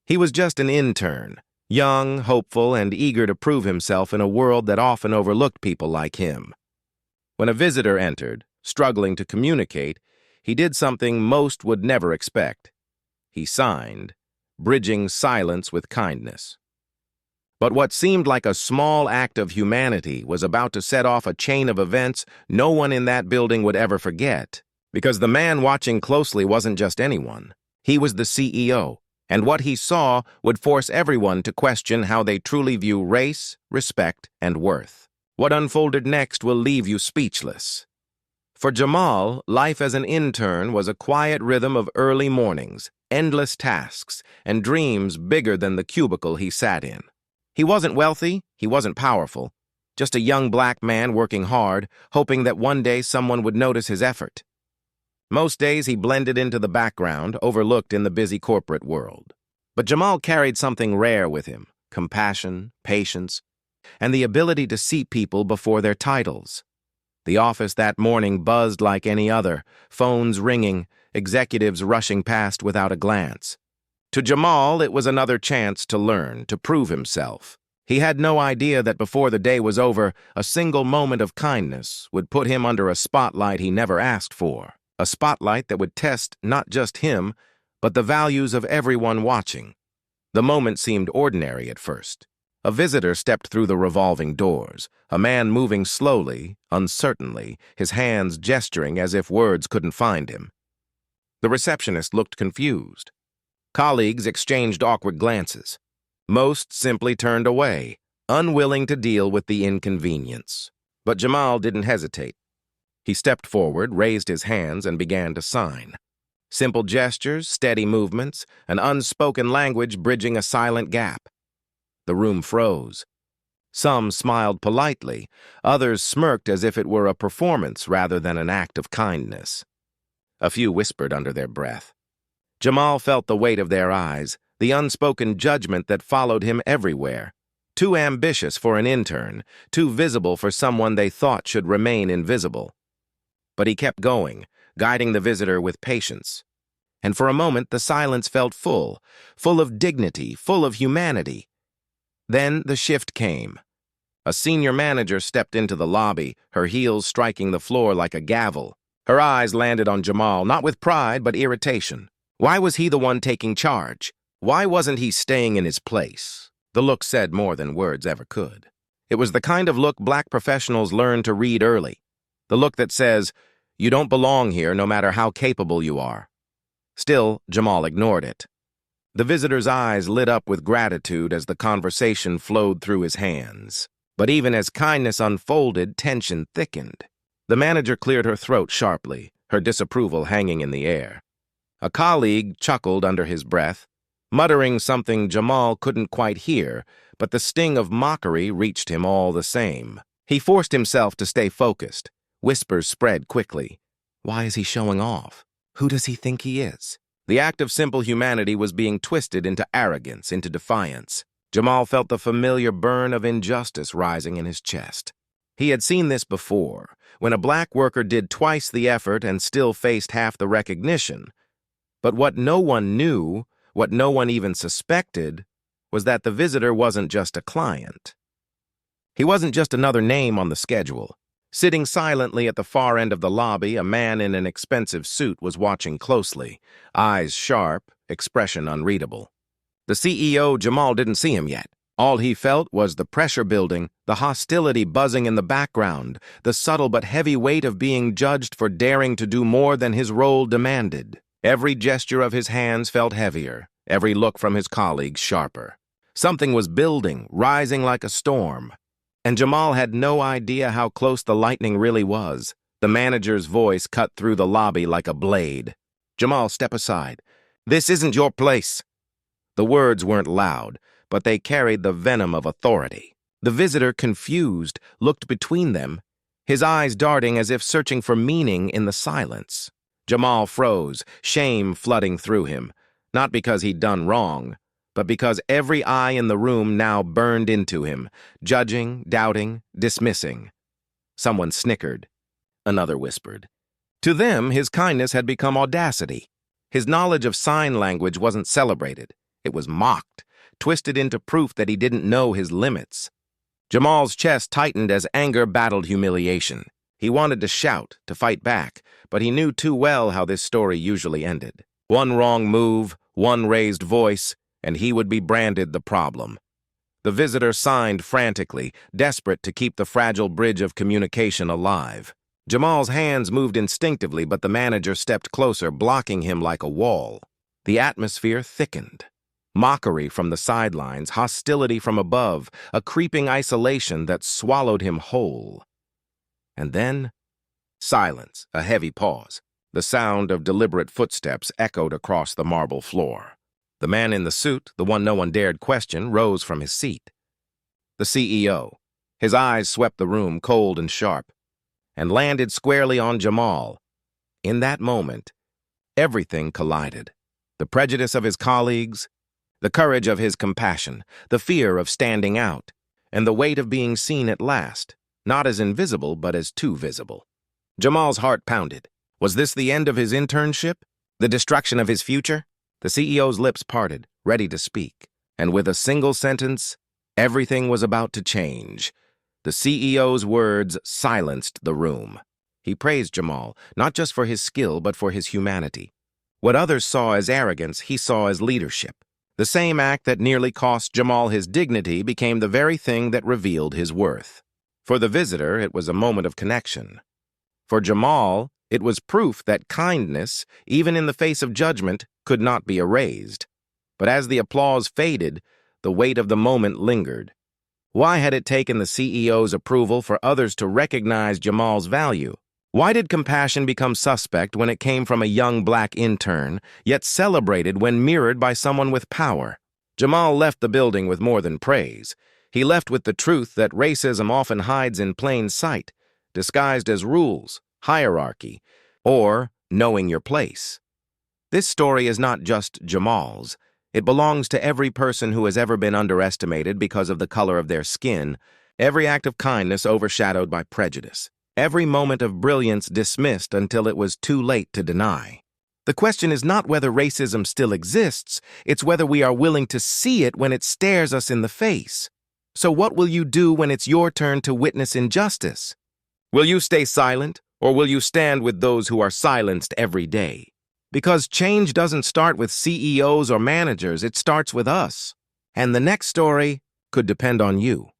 He was just an intern, young, hopeful, and eager to prove himself in a world that often overlooked people like him. When a visitor entered, struggling to communicate, he did something most would never expect. He signed, bridging silence with kindness. But what seemed like a small act of humanity was about to set off a chain of events no one in that building would ever forget, because the man watching closely wasn't just anyone. He was the CEO, and what he saw would force everyone to question how they truly view race, respect, and worth. What unfolded next will leave you speechless. For Jamal, life as an intern was a quiet rhythm of early mornings, endless tasks, and dreams bigger than the cubicle he sat in. He wasn't wealthy, he wasn't powerful, just a young black man working hard, hoping that one day someone would notice his effort. Most days he blended into the background, overlooked in the busy corporate world. But Jamal carried something rare with him: compassion, patience, and the ability to see people before their titles. The office that morning buzzed like any other, phones ringing, executives rushing past without a glance. To Jamal, it was another chance to learn, to prove himself. He had no idea that before the day was over, a single moment of kindness would put him under a spotlight he never asked for. A spotlight that would test not just him, but the values of everyone watching. The moment seemed ordinary at first. A visitor stepped through the revolving doors, a man moving slowly, uncertainly, his hands gesturing as if words couldn't find him. The receptionist looked confused. Colleagues exchanged awkward glances. Most simply turned away, unwilling to deal with the inconvenience. But Jamal didn't hesitate. He stepped forward, raised his hands, and began to sign. Simple gestures, steady movements, an unspoken language bridging a silent gap. The room froze. Some smiled politely, others smirked as if it were a performance rather than an act of kindness. A few whispered under their breath. Jamal felt the weight of their eyes, the unspoken judgment that followed him everywhere. Too ambitious for an intern, too visible for someone they thought should remain invisible. But he kept going, guiding the visitor with patience. And for a moment the silence felt full of dignity, full of humanity. Then the shift came. A senior manager stepped into the lobby, her heels striking the floor like a gavel. Her eyes landed on Jamal, not with pride, but irritation. Why was he the one taking charge? Why wasn't he staying in his place? The look said more than words ever could. It was the kind of look black professionals learn to read early. The look that says, "You don't belong here no matter how capable you are." Still, Jamal ignored it. The visitor's eyes lit up with gratitude as the conversation flowed through his hands. But even as kindness unfolded, tension thickened. The manager cleared her throat sharply, her disapproval hanging in the air. A colleague chuckled under his breath, muttering something Jamal couldn't quite hear, but the sting of mockery reached him all the same. He forced himself to stay focused. Whispers spread quickly. Why is he showing off? Who does he think he is? The act of simple humanity was being twisted into arrogance, into defiance. Jamal felt the familiar burn of injustice rising in his chest. He had seen this before, when a black worker did twice the effort and still faced half the recognition. But what no one knew, what no one even suspected, was that the visitor wasn't just a client. He wasn't just another name on the schedule. Sitting silently at the far end of the lobby, a man in an expensive suit was watching closely, eyes sharp, expression unreadable. The CEO, Jamal, didn't see him yet. All he felt was the pressure building, the hostility buzzing in the background, the subtle but heavy weight of being judged for daring to do more than his role demanded. Every gesture of his hands felt heavier, every look from his colleagues sharper. Something was building, rising like a storm. And Jamal had no idea how close the lightning really was. The manager's voice cut through the lobby like a blade. "Jamal, step aside. This isn't your place." The words weren't loud, but they carried the venom of authority. The visitor, confused, looked between them, his eyes darting as if searching for meaning in the silence. Jamal froze, shame flooding through him, not because he'd done wrong, but because every eye in the room now burned into him, judging, doubting, dismissing. Someone snickered. Another whispered. To them, his kindness had become audacity. His knowledge of sign language wasn't celebrated. It was mocked, twisted into proof that he didn't know his limits. Jamal's chest tightened as anger battled humiliation. He wanted to shout, to fight back, but he knew too well how this story usually ended. One wrong move, one raised voice, and he would be branded the problem. The visitor signed frantically, desperate to keep the fragile bridge of communication alive. Jamal's hands moved instinctively, but the manager stepped closer, blocking him like a wall. The atmosphere thickened. Mockery from the sidelines, hostility from above, a creeping isolation that swallowed him whole. And then, silence, a heavy pause. The sound of deliberate footsteps echoed across the marble floor. The man in the suit, the one no one dared question, rose from his seat. The CEO. His eyes swept the room, cold and sharp, and landed squarely on Jamal. In that moment, everything collided. The prejudice of his colleagues, the courage of his compassion, the fear of standing out, and the weight of being seen at last, not as invisible but as too visible. Jamal's heart pounded. Was this the end of his internship? The destruction of his future? The CEO's lips parted, ready to speak, and with a single sentence, everything was about to change. The CEO's words silenced the room. He praised Jamal, not just for his skill, but for his humanity. What others saw as arrogance, he saw as leadership. The same act that nearly cost Jamal his dignity became the very thing that revealed his worth. For the visitor, it was a moment of connection. For Jamal, it was proof that kindness, even in the face of judgment, could not be erased. But as the applause faded, the weight of the moment lingered. Why had it taken the CEO's approval for others to recognize Jamal's value? Why did compassion become suspect when it came from a young black intern, yet celebrated when mirrored by someone with power? Jamal left the building with more than praise. He left with the truth that racism often hides in plain sight, disguised as rules, hierarchy, or knowing your place. This story is not just Jamal's. It belongs to every person who has ever been underestimated because of the color of their skin, every act of kindness overshadowed by prejudice, every moment of brilliance dismissed until it was too late to deny. The question is not whether racism still exists, it's whether we are willing to see it when it stares us in the face. So what will you do when it's your turn to witness injustice? Will you stay silent, or will you stand with those who are silenced every day? Because change doesn't start with CEOs or managers, it starts with us. And the next story could depend on you.